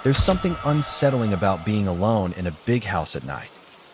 There's something unsettling about being alone in a big house at night.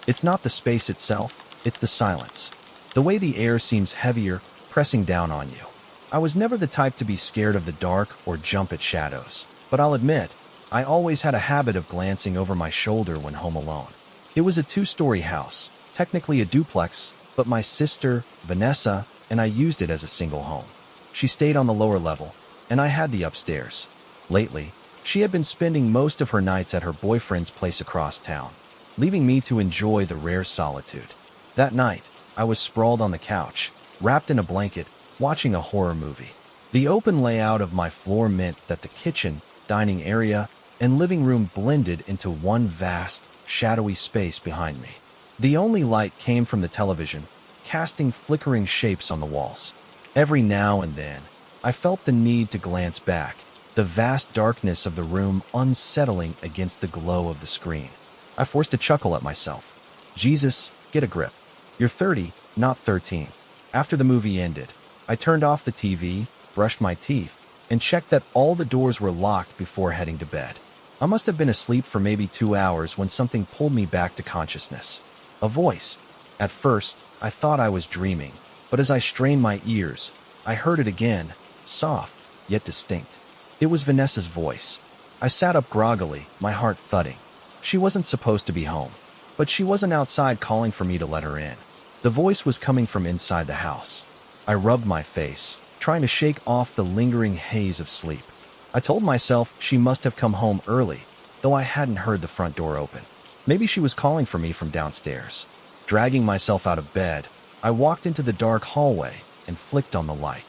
It's not the space itself, it's the silence. The way the air seems heavier, pressing down on you. I was never the type to be scared of the dark or jump at shadows, but I'll admit, I always had a habit of glancing over my shoulder when home alone. It was a two-story house, technically a duplex, but my sister, Vanessa, and I used it as a single home. She stayed on the lower level, and I had the upstairs. Lately, she had been spending most of her nights at her boyfriend's place across town, leaving me to enjoy the rare solitude. That night, I was sprawled on the couch, wrapped in a blanket, watching a horror movie. The open layout of my floor meant that the kitchen, dining area, and living room blended into one vast, shadowy space behind me. The only light came from the television, casting flickering shapes on the walls. Every now and then, I felt the need to glance back, the vast darkness of the room unsettling against the glow of the screen. I forced a chuckle at myself. Jesus, get a grip. You're 30, not 13. After the movie ended, I turned off the TV, brushed my teeth, and checked that all the doors were locked before heading to bed. I must have been asleep for maybe 2 hours when something pulled me back to consciousness. A voice. At first, I thought I was dreaming, but as I strained my ears, I heard it again, soft, yet distinct. It was Vanessa's voice. I sat up groggily, my heart thudding. She wasn't supposed to be home, but she wasn't outside calling for me to let her in. The voice was coming from inside the house. I rubbed my face, trying to shake off the lingering haze of sleep. I told myself she must have come home early, though I hadn't heard the front door open. Maybe she was calling for me from downstairs. Dragging myself out of bed, I walked into the dark hallway and flicked on the light.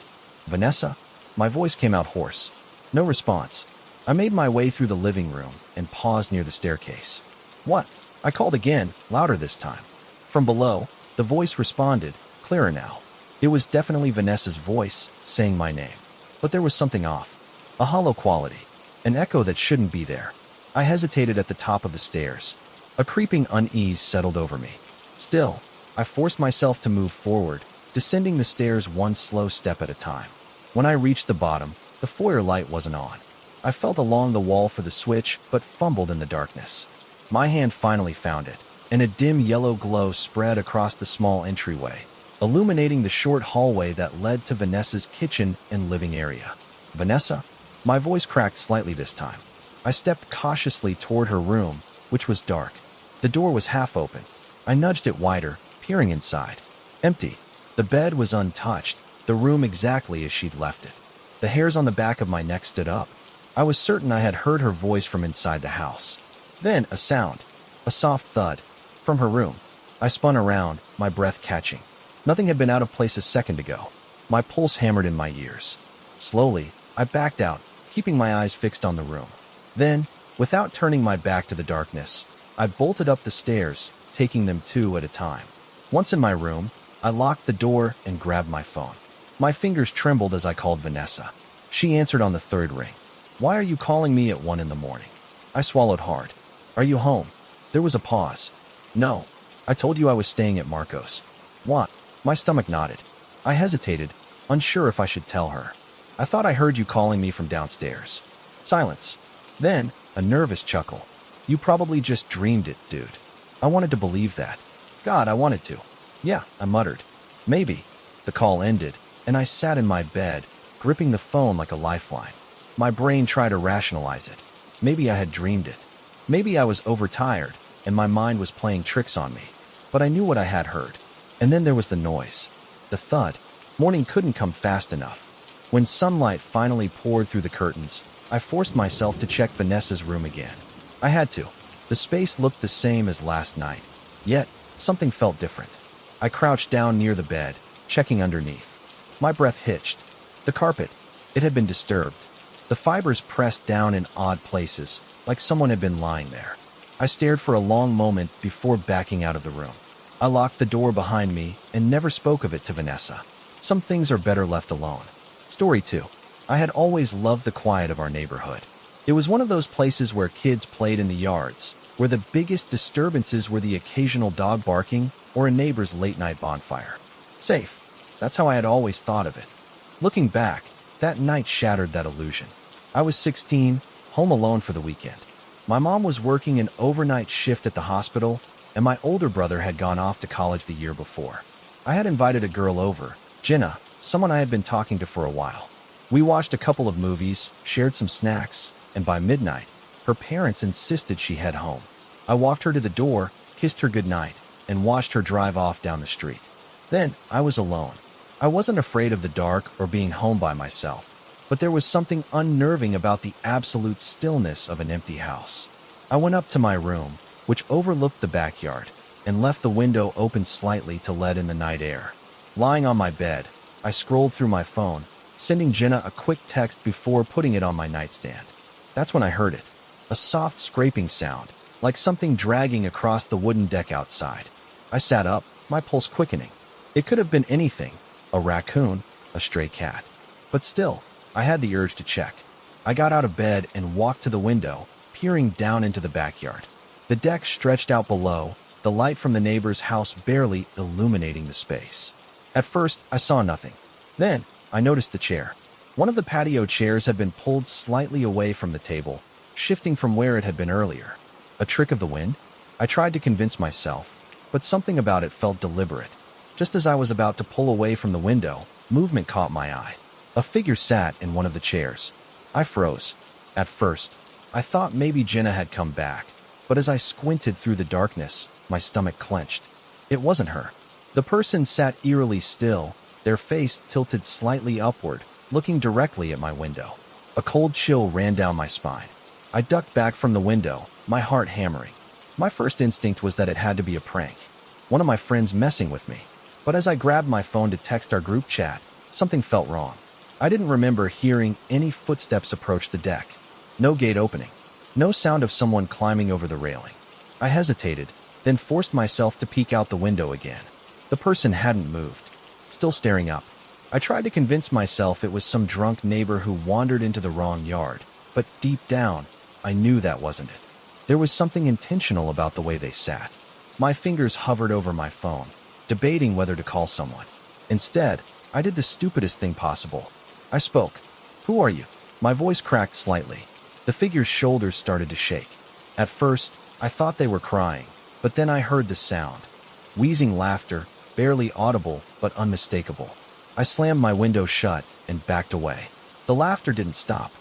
Vanessa? My voice came out hoarse. No response. I made my way through the living room and paused near the staircase. What? I called again, louder this time. From below, the voice responded, clearer now. It was definitely Vanessa's voice, saying my name. But there was something off. A hollow quality. An echo that shouldn't be there. I hesitated at the top of the stairs. A creeping unease settled over me. Still, I forced myself to move forward, descending the stairs one slow step at a time. When I reached the bottom, the foyer light wasn't on. I felt along the wall for the switch, but fumbled in the darkness. My hand finally found it, and a dim yellow glow spread across the small entryway, illuminating the short hallway that led to Vanessa's kitchen and living area. Vanessa? My voice cracked slightly this time. I stepped cautiously toward her room, which was dark. The door was half open. I nudged it wider, peering inside. Empty. The bed was untouched, the room exactly as she'd left it. The hairs on the back of my neck stood up. I was certain I had heard her voice from inside the house. Then a sound, a soft thud, from her room. I spun around, my breath catching. Nothing had been out of place a second ago. My pulse hammered in my ears. Slowly, I backed out, keeping my eyes fixed on the room. Then, without turning my back to the darkness, I bolted up the stairs, taking them 2 at a time. Once in my room, I locked the door and grabbed my phone. My fingers trembled as I called Vanessa. She answered on the 3rd ring. Why are you calling me at 1 in the morning? I swallowed hard. Are you home? There was a pause. No. I told you I was staying at Marco's. What? My stomach nodded. I hesitated, unsure if I should tell her. I thought I heard you calling me from downstairs. Silence. Then, a nervous chuckle. You probably just dreamed it, dude. I wanted to believe that. God, I wanted to. Yeah, I muttered. Maybe. The call ended, and I sat in my bed, gripping the phone like a lifeline. My brain tried to rationalize it. Maybe I had dreamed it. Maybe I was overtired, and my mind was playing tricks on me. But I knew what I had heard. And then there was the noise. The thud. Morning couldn't come fast enough. When sunlight finally poured through the curtains, I forced myself to check Vanessa's room again. I had to. The space looked the same as last night. Yet, something felt different. I crouched down near the bed, checking underneath. My breath hitched. The carpet. It had been disturbed. The fibers pressed down in odd places, like someone had been lying there. I stared for a long moment before backing out of the room. I locked the door behind me and never spoke of it to Vanessa. Some things are better left alone. Story 2. I had always loved the quiet of our neighborhood. It was one of those places where kids played in the yards, where the biggest disturbances were the occasional dog barking or a neighbor's late-night bonfire. Safe. That's how I had always thought of it. Looking back, that night shattered that illusion. I was 16, home alone for the weekend. My mom was working an overnight shift at the hospital, and my older brother had gone off to college the year before. I had invited a girl over, Jenna, someone I had been talking to for a while. We watched a couple of movies, shared some snacks, and by midnight, her parents insisted she head home. I walked her to the door, kissed her goodnight, and watched her drive off down the street. Then, I was alone. I wasn't afraid of the dark or being home by myself, but there was something unnerving about the absolute stillness of an empty house. I went up to my room, which overlooked the backyard, and left the window open slightly to let in the night air. Lying on my bed, I scrolled through my phone, sending Jenna a quick text before putting it on my nightstand. That's when I heard it. A soft scraping sound, like something dragging across the wooden deck outside. I sat up, my pulse quickening. It could have been anything, a raccoon, a stray cat. But still, I had the urge to check. I got out of bed and walked to the window, peering down into the backyard. The deck stretched out below, the light from the neighbor's house barely illuminating the space. At first, I saw nothing. Then, I noticed the chair. One of the patio chairs had been pulled slightly away from the table, shifting from where it had been earlier. A trick of the wind? I tried to convince myself, but something about it felt deliberate. Just as I was about to pull away from the window, movement caught my eye. A figure sat in one of the chairs. I froze. At first, I thought maybe Jenna had come back, but as I squinted through the darkness, my stomach clenched. It wasn't her. The person sat eerily still, their face tilted slightly upward, looking directly at my window. A cold chill ran down my spine. I ducked back from the window, my heart hammering. My first instinct was that it had to be a prank, one of my friends messing with me. But as I grabbed my phone to text our group chat, something felt wrong. I didn't remember hearing any footsteps approach the deck. No gate opening. No sound of someone climbing over the railing. I hesitated, then forced myself to peek out the window again. The person hadn't moved, still staring up. I tried to convince myself it was some drunk neighbor who wandered into the wrong yard, but deep down, I knew that wasn't it. There was something intentional about the way they sat. My fingers hovered over my phone, debating whether to call someone. Instead, I did the stupidest thing possible. I spoke. "Who are you?" My voice cracked slightly. The figure's shoulders started to shake. At first, I thought they were crying, but then I heard the sound. Wheezing laughter, barely audible but unmistakable. I slammed my window shut and backed away. The laughter didn't stop.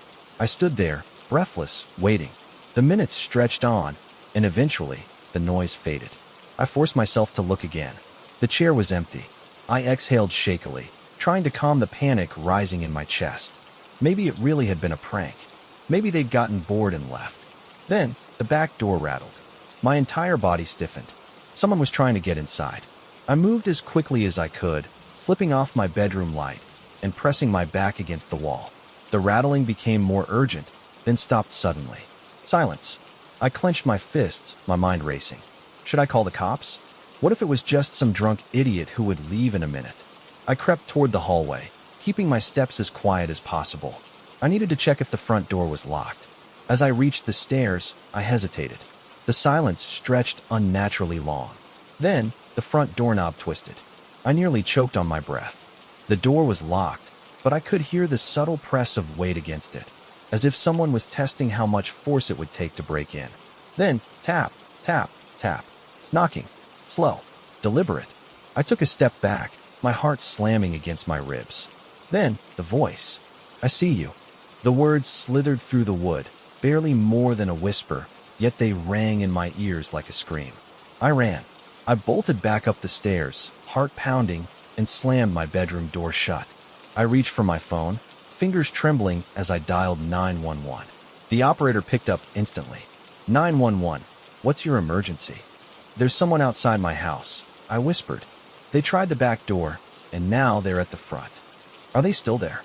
I stood there, breathless, waiting. The minutes stretched on, and eventually, the noise faded. I forced myself to look again. The chair was empty. I exhaled shakily, trying to calm the panic rising in my chest. Maybe it really had been a prank. Maybe they'd gotten bored and left. Then, the back door rattled. My entire body stiffened. Someone was trying to get inside. I moved as quickly as I could, flipping off my bedroom light and pressing my back against the wall. The rattling became more urgent, then stopped suddenly. Silence. I clenched my fists, my mind racing. Should I call the cops? What if it was just some drunk idiot who would leave in a minute? I crept toward the hallway, keeping my steps as quiet as possible. I needed to check if the front door was locked. As I reached the stairs, I hesitated. The silence stretched unnaturally long. Then, the front doorknob twisted. I nearly choked on my breath. The door was locked, but I could hear the subtle press of weight against it, as if someone was testing how much force it would take to break in. Then, tap, tap, tap. Knocking. Slow. Deliberate. I took a step back, my heart slamming against my ribs. Then, the voice. "I see you." The words slithered through the wood, barely more than a whisper, yet they rang in my ears like a scream. I ran. I bolted back up the stairs, heart pounding, and slammed my bedroom door shut. I reached for my phone, fingers trembling as I dialed 911. The operator picked up instantly. 911, what's your emergency? There's someone outside my house, I whispered. They tried the back door, and now they're at the front. Are they still there?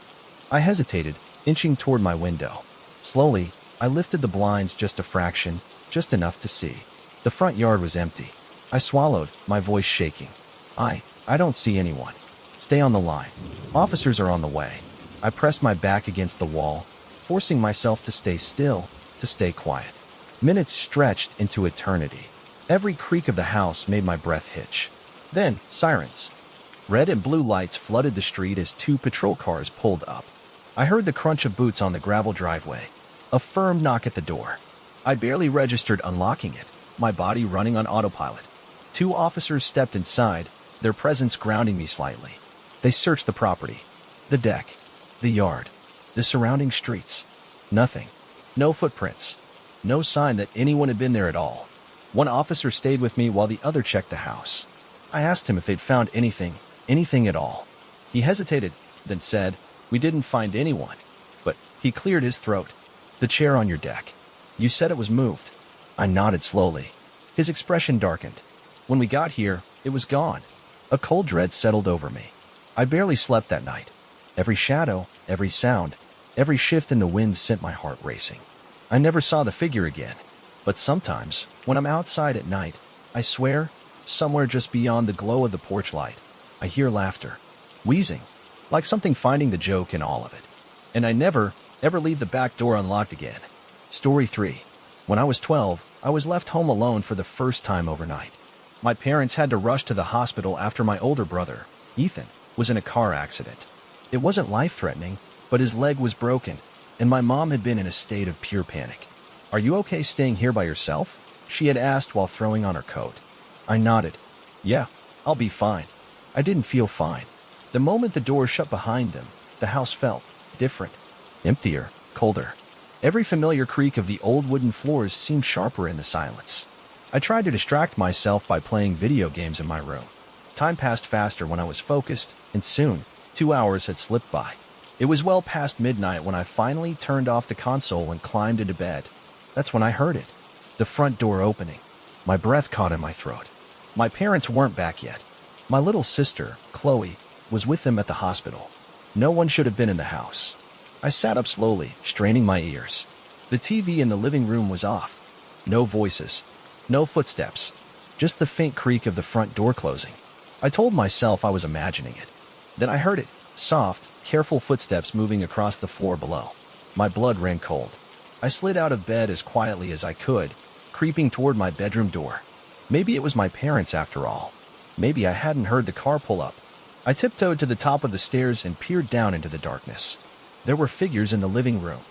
I hesitated, inching toward my window. Slowly, I lifted the blinds just a fraction, just enough to see. The front yard was empty. I swallowed, my voice shaking. I don't see anyone. Stay on the line. Officers are on the way. I pressed my back against the wall, forcing myself to stay still, to stay quiet. Minutes stretched into eternity. Every creak of the house made my breath hitch. Then, sirens. Red and blue lights flooded the street as 2 patrol cars pulled up. I heard the crunch of boots on the gravel driveway. A firm knock at the door. I barely registered unlocking it, my body running on autopilot. Two officers stepped inside, their presence grounding me slightly. They searched the property, the deck, the yard, the surrounding streets. Nothing. No footprints. No sign that anyone had been there at all. One officer stayed with me while the other checked the house. I asked him if they'd found anything at all. He hesitated, then said, "We didn't find anyone." But he cleared his throat. "The chair on your deck. You said it was moved." I nodded slowly. His expression darkened. "When we got here, it was gone." A cold dread settled over me. I barely slept that night. Every shadow, every sound, every shift in the wind sent my heart racing. I never saw the figure again. But sometimes, when I'm outside at night, I swear, somewhere just beyond the glow of the porch light, I hear laughter. Wheezing. Like something finding the joke in all of it. And I never, ever leave the back door unlocked again. Story 3. When I was 12, I was left home alone for the first time overnight. My parents had to rush to the hospital after my older brother, Ethan, was in a car accident. It wasn't life-threatening, but his leg was broken, and my mom had been in a state of pure panic. "Are you okay staying here by yourself?" she had asked while throwing on her coat. I nodded. "Yeah, I'll be fine." I didn't feel fine. The moment the door shut behind them, the house felt different, emptier, colder. Every familiar creak of the old wooden floors seemed sharper in the silence. I tried to distract myself by playing video games in my room. Time passed faster when I was focused, and soon, 2 hours had slipped by. It was well past midnight when I finally turned off the console and climbed into bed. That's when I heard it. The front door opening. My breath caught in my throat. My parents weren't back yet. My little sister, Chloe, was with them at the hospital. No one should have been in the house. I sat up slowly, straining my ears. The TV in the living room was off. No voices. No footsteps. Just the faint creak of the front door closing. I told myself I was imagining it. Then I heard it. Soft, careful footsteps moving across the floor below. My blood ran cold. I slid out of bed as quietly as I could, creeping toward my bedroom door. Maybe it was my parents after all. Maybe I hadn't heard the car pull up. I tiptoed to the top of the stairs and peered down into the darkness. There were figures in the living room.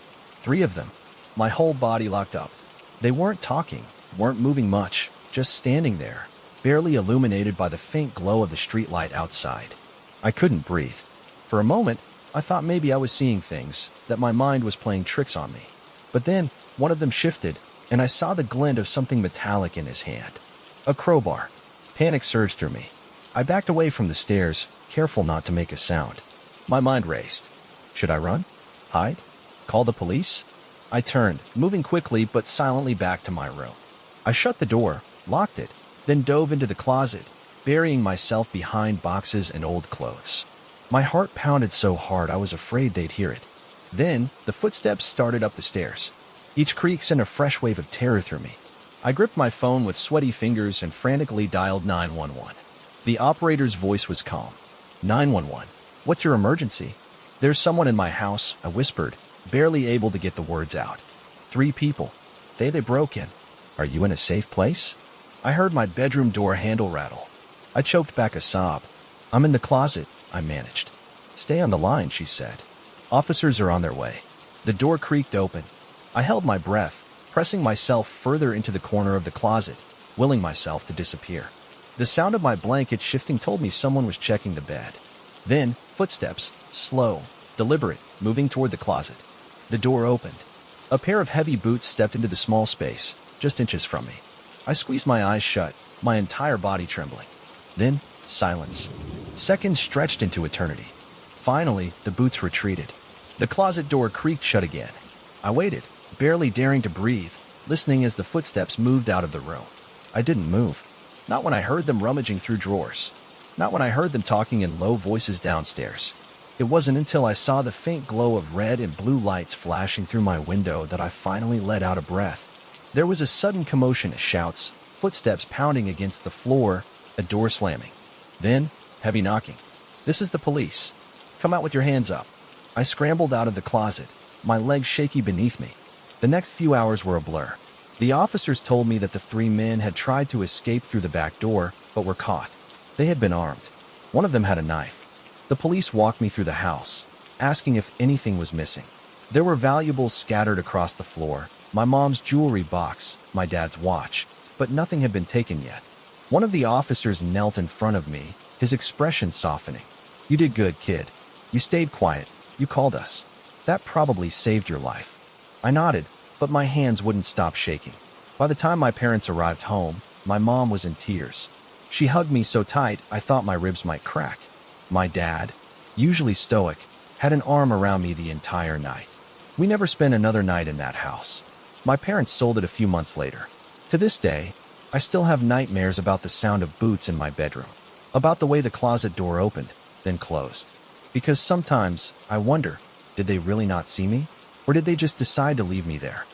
3 of them. My whole body locked up. They weren't talking, weren't moving much, just standing there, barely illuminated by the faint glow of the streetlight outside. I couldn't breathe. For a moment, I thought maybe I was seeing things, that my mind was playing tricks on me. But then, one of them shifted, and I saw the glint of something metallic in his hand. A crowbar. Panic surged through me. I backed away from the stairs, careful not to make a sound. My mind raced. Should I run? Hide? Call the police? I turned, moving quickly but silently back to my room. I shut the door, locked it, then dove into the closet, burying myself behind boxes and old clothes. My heart pounded so hard I was afraid they'd hear it. Then, the footsteps started up the stairs. Each creak sent a fresh wave of terror through me. I gripped my phone with sweaty fingers and frantically dialed 911. The operator's voice was calm. 911. What's your emergency? There's someone in my house, I whispered, barely able to get the words out. 3 people. They broke in. Are you in a safe place? I heard my bedroom door handle rattle. I choked back a sob. I'm in the closet, I managed. Stay on the line, she said. Officers are on their way. The door creaked open. I held my breath, pressing myself further into the corner of the closet, willing myself to disappear. The sound of my blanket shifting told me someone was checking the bed. Then, footsteps, slow, deliberate, moving toward the closet. The door opened. A pair of heavy boots stepped into the small space, just inches from me. I squeezed my eyes shut, my entire body trembling. Then, silence. Seconds stretched into eternity. Finally, the boots retreated. The closet door creaked shut again. I waited, barely daring to breathe, listening as the footsteps moved out of the room. I didn't move. Not when I heard them rummaging through drawers. Not when I heard them talking in low voices downstairs. It wasn't until I saw the faint glow of red and blue lights flashing through my window that I finally let out a breath. There was a sudden commotion as shouts, footsteps pounding against the floor, a door slamming. Then, heavy knocking. This is the police. Come out with your hands up. I scrambled out of the closet, my legs shaky beneath me. The next few hours were a blur. The officers told me that the 3 men had tried to escape through the back door, but were caught. They had been armed. One of them had a knife. The police walked me through the house, asking if anything was missing. There were valuables scattered across the floor, My mom's jewelry box, my dad's watch, but nothing had been taken yet. One of the officers knelt in front of me, his expression softening. "You did good, kid. You stayed quiet. You called us. That probably saved your life." I nodded, but my hands wouldn't stop shaking. By the time my parents arrived home, my mom was in tears. She hugged me so tight I thought my ribs might crack. My dad, usually stoic, had an arm around me the entire night. We never spent another night in that house. My parents sold it a few months later. To this day, I still have nightmares about the sound of boots in my bedroom, about the way the closet door opened, then closed. Because sometimes I wonder, did they really not see me? Or did they just decide to leave me there?